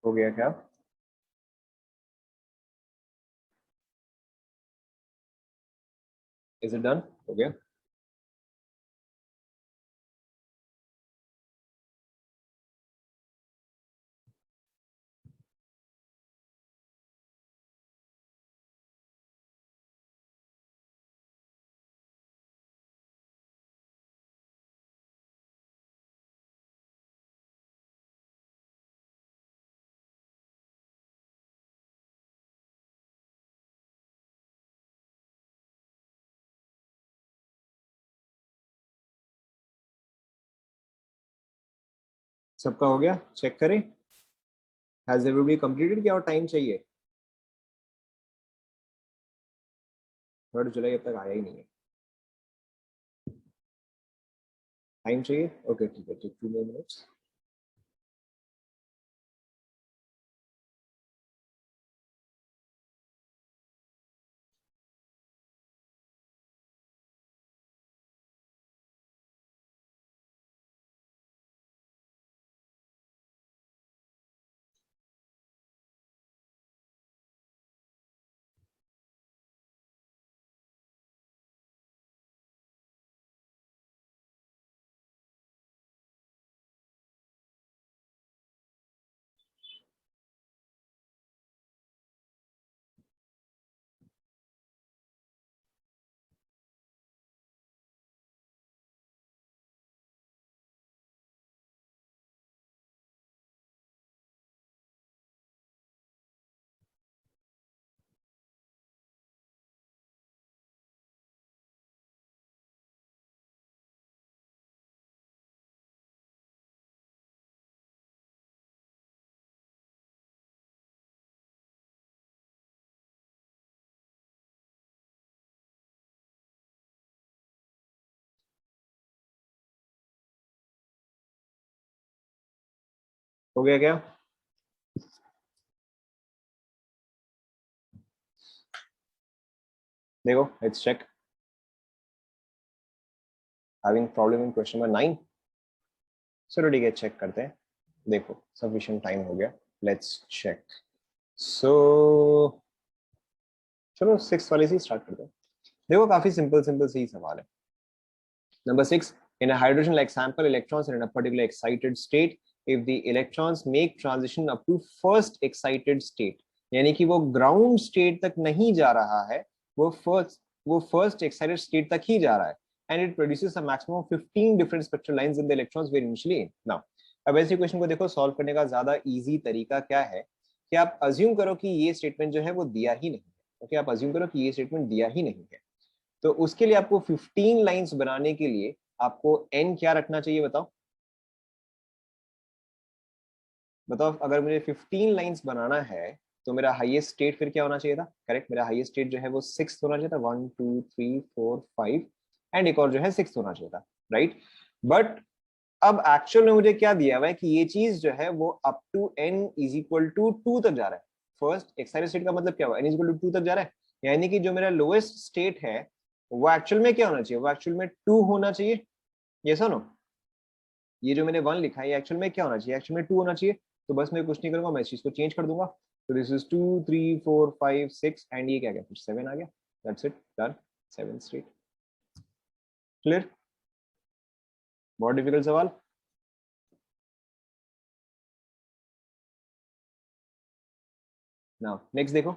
हो गया क्या? Is it done? हो गया? सबका हो गया? चेक करें। हैज एवरीबॉडी कंप्लीटेड क्या, और टाइम चाहिए? 3 जुलाई अब तक आया ही नहीं है। टाइम चाहिए? ओके ठीक है, ठीक, 2 मिनट्स। हो गया क्या? देखो, let's check. Having problem in question number 9। चलो ठीक है, चेक करते हैं। देखो, सफिशिएंट टाइम हो गया। Let's check. सो चलो 6 वाले से स्टार्ट करते हैं। देखो, काफी सिंपल सिंपल सी सवाल है। Number 6, in a hydrogen-like sample, electrons are in a particular excited state. If the electrons make transition up to first excited state, यानी कि वो ग्राउंड स्टेट तक नहीं जा रहा है, वो फर्स्ट एक्साइटेड स्टेट तक ही जा रहा है, and it produces a maximum of 15 different spectral lines in the electrons were initially in. Now, अब ऐसे क्वेश्चन को देखो, सॉल्व करने का ज्यादा इजी तरीका क्या है कि आप अज्यूम करो कि ये स्टेटमेंट जो है वो दिया ही नहीं है। ओके, आप अज्यूम करो कि ये स्टेटमेंट दिया ही नहीं है। तो उसके लिए आपको 15 लाइंस बनाने के लिए आपको n क्या रखना चाहिए, बताओ? बताओ, अगर मुझे 15 लाइंस बनाना है तो मेरा हाईएस्ट स्टेट फिर क्या होना चाहिए था? करेक्ट, मेरा हाईएस्ट स्टेट जो है वो 6 होना चाहिए था। 1 2 3 4 5 एंड एक और जो है 6 होना चाहिए था, राइट? बट अब एक्चुअल में मुझे क्या दिया हुआ है कि ये चीज जो है वो up to n is equal to 2 तक जा रहा है। फर्स्ट एक्साइटेड स्टेट का मतलब क्या हुआ? n इज इक्वल टू 2 तक जा रहा है, यानी कि जो मेरा लोएस्ट स्टेट है वो एक्चुअल में क्या होना चाहिए? वो एक्चुअल में 2 होना चाहिए। ये सुनो, ये जो मैंने 1 लिखा है ये एक्चुअल में क्या होना चाहिए? एक्चुअल में 2 होना चाहिए। तो बस मैं कुछ नहीं करूंगा, मैं इस चीज को चेंज कर दूंगा। तो दिस इज 2 3 4 5 6 एंड ये क्या गया? फिर 7 आ गया। That's it, done. 7 state. Clear? बहुत डिफिकल्ट सवाल? नाउ नेक्स्ट देखो।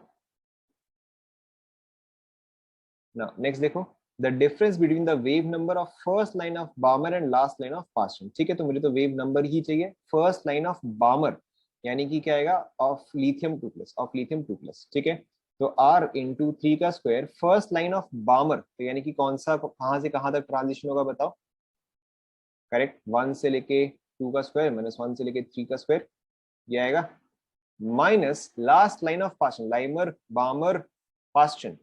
Now, next देखो, the difference between the wave number of first line of Balmer and last line of Paschen। ठीक है, तो मुझे तो वेव नंबर ही चाहिए। फर्स्ट लाइन ऑफ बामर यानी कि क्या आएगा? Of lithium 2 plus, of lithium 2 plus. ठीक है, तो R इंटू 3 का स्क्वायर फर्स्ट लाइन ऑफ बामर, तो यानी कि कौन सा, कहां से कहां तक ट्रांजिशन होगा बताओ? करेक्ट, 1 से लेके 2 का स्क्वायर माइनस 1 से लेके 3 का स्क्वायर, ये आएगा minus last line of Paschen, Lyman Balmer Paschen.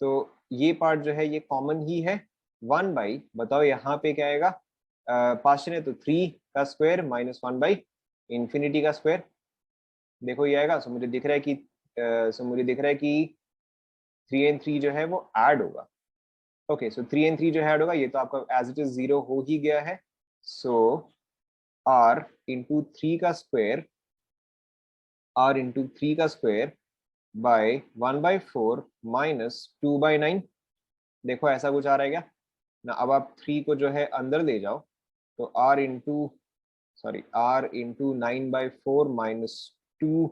तो ये पार्ट जो है ये कॉमन ही है। 1 बाई, बताओ यहाँ पे क्या आएगा? पास्चन है तो 3 का स्क्वायर माइनस 1 बाई इंफिनिटी का स्क्वायर। देखो ये आएगा। सो मुझे दिख रहा है कि 3 एंड 3 जो है वो ऐड होगा। ओके, सो 3 एंड 3 जो है ऐड होगा, ये तो आपका एज इट इज 0 हो ही गया है। सो R इंटू 3 का स्क्वायर, r इंटू 3 का स्क्वायर बाय 1/4 माइनस 2/9। देखो ऐसा कुछ आ रहा है क्या ना। अब आप 3 को जो है अंदर ले जाओ तो r इंटू 9/4 माइनस 2,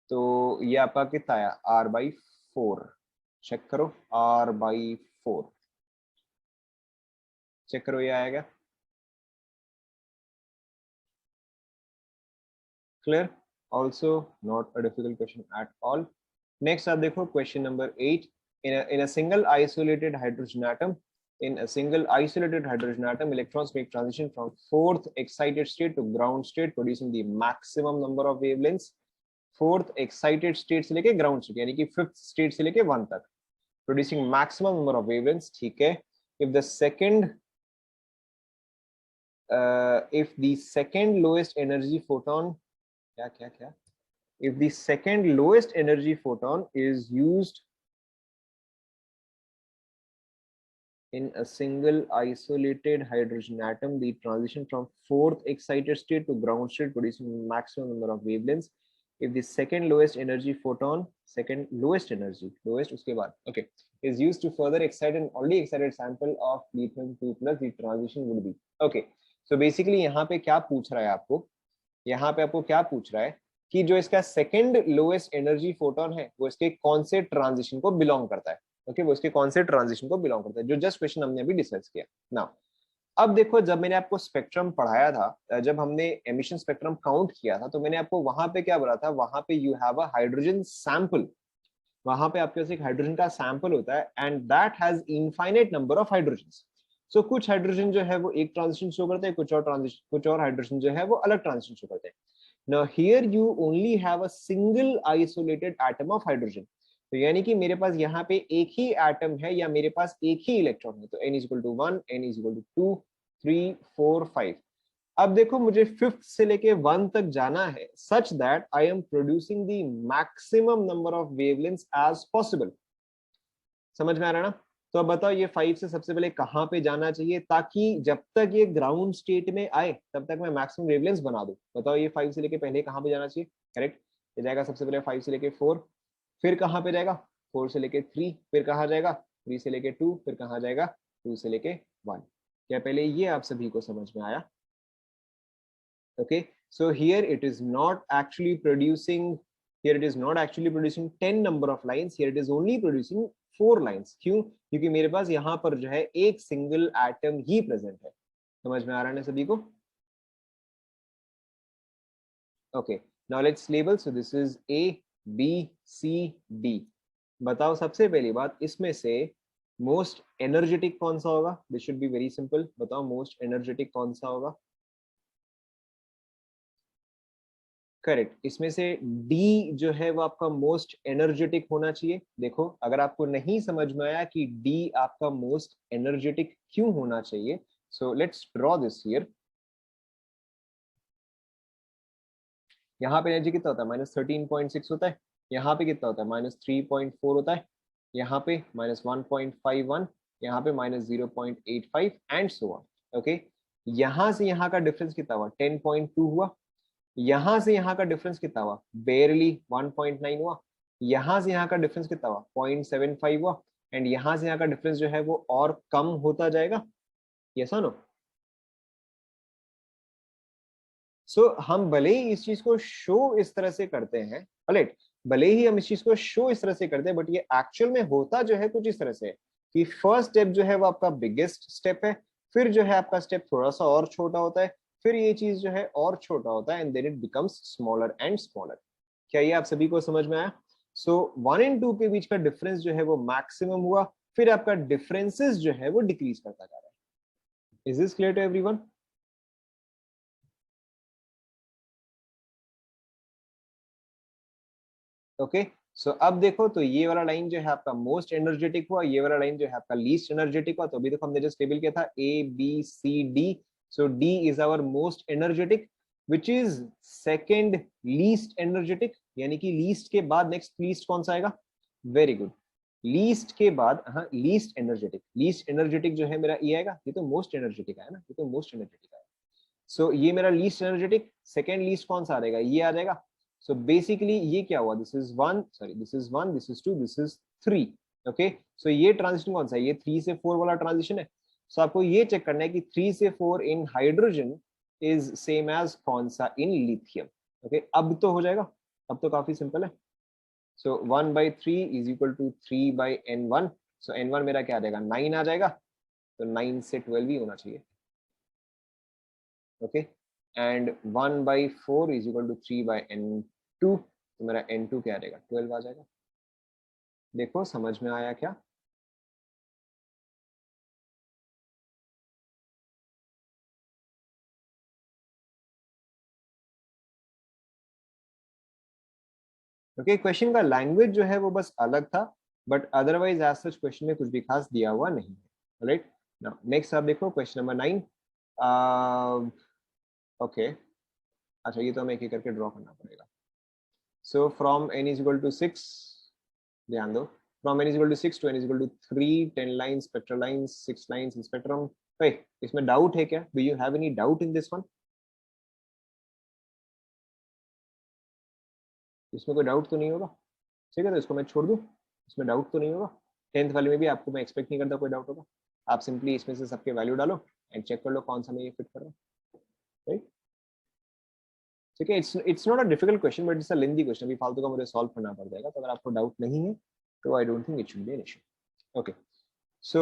तो ये आपका कितना आया r/4। चेक करो r/4, चेक करो ये आएगा। Clear? Also not a difficult question at all. Next आप देखो question number 8। in a single isolated hydrogen atom, electrons make transition from fourth excited state to ground state, producing the maximum number of wavelengths। Fourth excited state से लेके ground state यानी कि fifth state से लेके 1 तक, producing maximum number of wavelengths. ठीक है। if the second lowest energy photon क्या if the second lowest energy photon is used in a single isolated hydrogen atom, the transition from fourth excited state to ground state producing maximum number of wavelengths। if the second lowest energy photon, lowest उसके बाद okay, is used to further excite an already excited sample of lithium-2 plus, the transition would be okay। so basically यहाँ पे क्या पूछ रहा है आपको, यहाँ पे आपको क्या पूछ रहा है कि जो इसका सेकंड लोएस्ट एनर्जी फोटोन है वो इसके कौन से ट्रांजिशन को बिलोंग करता है। ओके, वो इसके कौन से ट्रांजिशन को बिलोंग करता है, जो जस्ट क्वेश्चन हमने अभी डिस्कस किया ना। अब देखो, जब मैंने आपको स्पेक्ट्रम पढ़ाया था, जब हमने एमिशन स्पेक्ट्रम काउंट किया था, तो मैंने आपको वहां पे क्या बोला था, वहां पे you have a hydrogen sample. वहां पे आपके पास एक हाइड्रोजन का सैंपल होता है and that has infinite number of hydrogen. So कुछ हाइड्रोजन जो है वो एक ट्रांजिशन शो करते हैं, कुछ और हाइड्रोजन जो है वो अलग ट्रांजिशन शो करते हैं। Now here you only have a single isolated atom of hydrogen। तो यानी कि मेरे पास यहाँ पे एक ही एटम है या मेरे पास एक ही इलेक्ट्रॉन है। तो n is equal to 1, n is equal to 2, 3, 4, 5। अब देखो मुझे फिफ्थ से लेके 1 तक जाना है such that I am producing the maximum number of wavelengths as possible। समझ में आ रहा है ना। तो अब बताओ ये 5 से सबसे पहले कहाँ पे जाना चाहिए ताकि जब तक ये ग्राउंड स्टेट में आए तब तक मैं मैक्सिमम वेवलेंथ बना दूं। बताओ ये 5 से लेके पहले कहाँ पे जाना चाहिए। करेक्ट, ये जाएगा सबसे पहले 5 से लेके 4, फिर कहाँ पे जाएगा 4 से लेके 3, फिर कहाँ जाएगा 3 से लेके 2, फिर कहाँ जाएगा 2 से लेके 1। क्या पहले ये आप सभी को समझ में आया? Okay, so here it is not actually producing 10 number of lines, here it is only producing 4 lines. क्यों? क्योंकि मेरे पास यहाँ पर जो है एक सिंगल एटम ही प्रेजेंट है। समझ में आ रहा है सभी को? Okay, now let's label. So this is A, B, C, D. बताओ सबसे पहली बात, इसमें से मोस्ट एनर्जेटिक कौन सा होगा? This should be very simple. बताओ मोस्ट एनर्जेटिक कौन सा होगा? करेक्ट, इसमें से डी जो है वो आपका मोस्ट एनर्जेटिक होना चाहिए। देखो अगर आपको नहीं समझ में आया कि डी आपका मोस्ट एनर्जेटिक क्यों होना चाहिए, so let's draw this here. यहाँ पे एनर्जी कितना होता है? -13.6 होता है। यहाँ पे कितना होता है? -3.4 होता है। यहाँ पे -1.51, यहाँ पे -0.85 एंड सो ऑन। ओके, यहाँ से यहाँ का डिफरेंस कितना हुआ? 10.2 हुआ। यहां से यहाँ का डिफरेंस कितना हुआ? बेरली 1.9 हुआ। यहां से यहाँ का डिफरेंस कितना हुआ? 0.75 हुआ। एंड यहां से यहाँ का डिफरेंस जो है वो और कम होता जाएगा। यस और नो? सो हम भले ही इस चीज को शो इस तरह से करते हैं, भले ही हम इस चीज को शो इस तरह से करते हैं, बट ये एक्चुअल में होता जो है कुछ इस तरह से कि फर्स्ट स्टेप जो है वो आपका बिगेस्ट स्टेप है, फिर जो है आपका स्टेप थोड़ा सा और छोटा होता है, फिर ये चीज जो है और छोटा होता है and then it becomes smaller and smaller. क्या ये आप सभी को समझ में आया? सो 1 एंड 2 के बीच का डिफरेंस जो है वो मैक्सिमम हुआ, फिर आपका डिफरेंसेस जो है वो डिक्रीज करता जा रहा है। Is this clear to everyone? Okay, so अब देखो, तो ये वाला लाइन जो है आपका मोस्ट एनर्जेटिक हुआ, ये वाला लाइन जो है आपका लीस्ट एनर्जेटिक हुआ। तो अभी देखो हमने जस्ट टेबल किया था A B C D. So D is our most energetic which is second least energetic, यानी कि लीस्ट के बाद नेक्स्ट लीस्ट कौन सा आएगा? वेरी गुड, लीस्ट के बाद हाँ लीस्ट एनर्जेटिक। लीस्ट एनर्जेटिक जो है मेरा ये आएगा। ये तो मोस्ट एनर्जेटिक है ना, ये तो मोस्ट एनर्जेटिक है। सो ये मेरा लीस्ट एनर्जेटिक। सेकेंड लीस्ट कौन सा आ जाएगा? ये आ जाएगा। सो बेसिकली ये क्या हुआ, this is 1, sorry this is 1, this is 2, this is 3. Okay, so ये ट्रांजिशन कौन सा है, ये 3 से 4 वाला ट्रांजिशन है. सो आपको ये चेक करना है कि 3 से 4 इन हाइड्रोजन इज सेम एज कौन सा इन लिथियम. ओके, अब तो हो जाएगा, अब तो काफी सिंपल है. So 1/3 is equal to 3/n1. So n1 मेरा क्या आ जाएगा, 9 आ जाएगा. तो 9 से 12 ही होना चाहिए. Okay, and 1/4 is equal to 3/n2. तो मेरा n2 क्या आ जाएगा, 12 आ जाएगा. देखो समझ में आया क्या. ओके, क्वेश्चन का लैंग्वेज जो है वो बस अलग था, but otherwise as such question में कुछ भी खास दिया हुआ नहीं है. राइट, नाउ नेक्स्ट आप देखो क्वेश्चन नंबर 9. ओके, अच्छा ये तो हमें एक एक करके ड्रॉ करना पड़ेगा. So from n is equal to 6, ध्यान दो, from n is equal to 6 to n is equal to 3, 10 lines spectral lines, 6 lines in spectrum. इसमें डाउट है क्या, do you have any doubt in this one? इसमें कोई doubt तो नहीं होगा, ठीक है, तो इसको मैं छोड़ दूं, इसमें डाउट तो नहीं होगा. 10th वाले में भी आपको मैं एक्सपेक्ट नहीं करता कोई डाउट होगा. आप सिंपली इसमें से सबके वैल्यू डालो एंड चेक कर लो कौन सा में ये फिट कर रहा है. राइट, ठीक है, it's not a difficult question but it's a lengthy question. अभी फालतू का मुझे सॉल्व करना पड़ जाएगा, तो अगर आपको डाउट नहीं है तो I don't think it should be an issue. Okay, so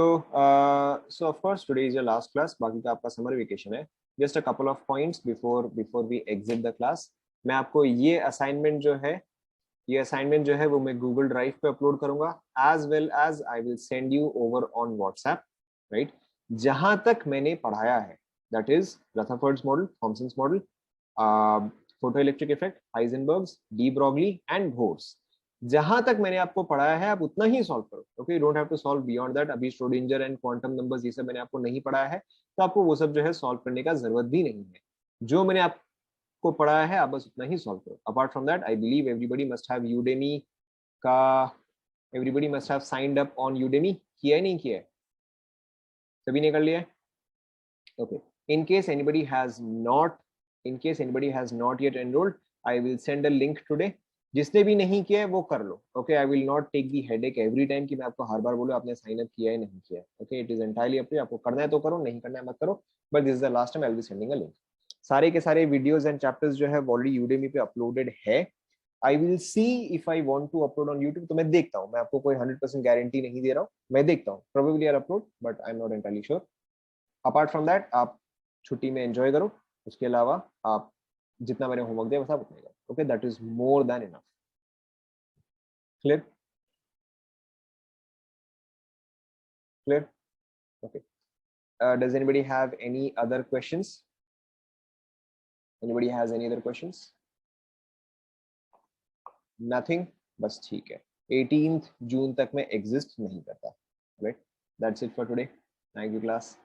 of course today is your last class. बाकी का आपका समर वेकेशन है. Just a couple of points before we exit the class. मैं आपको ये असाइनमेंट जो है, ये असाइनमेंट जो है वो मैं गूगल ड्राइव पे अपलोड करूंगा, as well as I will send you over on WhatsApp. Right, जहां तक मैंने पढ़ाया है, that is Rutherford's model, Thomson's model, photoelectric effect, Heisenberg's, de Broglie and Bohr's, जहां तक मैंने आपको पढ़ाया है आप उतना ही सॉल्व करो. Okay, you don't have to solve beyond that. अभी श्रोडिंगर एंड क्वांटम नंबर्स ये सब मैंने आपको नहीं पढ़ाया है, तो आपको वो सब जो है सॉल्व करने का जरूरत भी नहीं है. जो मैंने आपको पढ़ाया है आप बस उतना ही सॉल्व करो. Apart from that I believe everybody must have Udemy का, everybody must have signed up on Udemy. किया है नहीं किया है, सभी ने कर लिया है. Okay, in case anybody has not, in case anybody has not yet enrolled, I will send a link today. जिसने भी नहीं किया है वो कर लो. Okay, I will not take the headache every time कि मैं आपको हर बार बोलूं आपने साइन अप किया है नहीं किया है. Okay, it is entirely up to you. आपको करना है तो करो, नहीं करना है मत करो. But this is the last time I will be sending a link. सारे के सारे वीडियोस एंड चैप्टर्स जो है ऑलरेडी यूडेमी पे अपलोडेड है. I will see if I want to upload on YouTube. तो मैं देखता हूँ, मैं आपको कोई 100% गारंटी नहीं दे रहा हूँ, मैं देखता हूँ. Probably I upload but I am not entirely sure. Apart from that आप छुट्टी में एंजॉय करो. उसके अलावा आप जितना मैंने होमवर्क दिया बस आप उतना करो. Okay, that is more than enough. Clear, clear. Okay, does anybody have any other questions? Anybody has any other questions? Nothing. बस ठीक है, 18th जून तक मैं एग्जिस्ट नहीं करता. Right, that's it for today. Thank you class.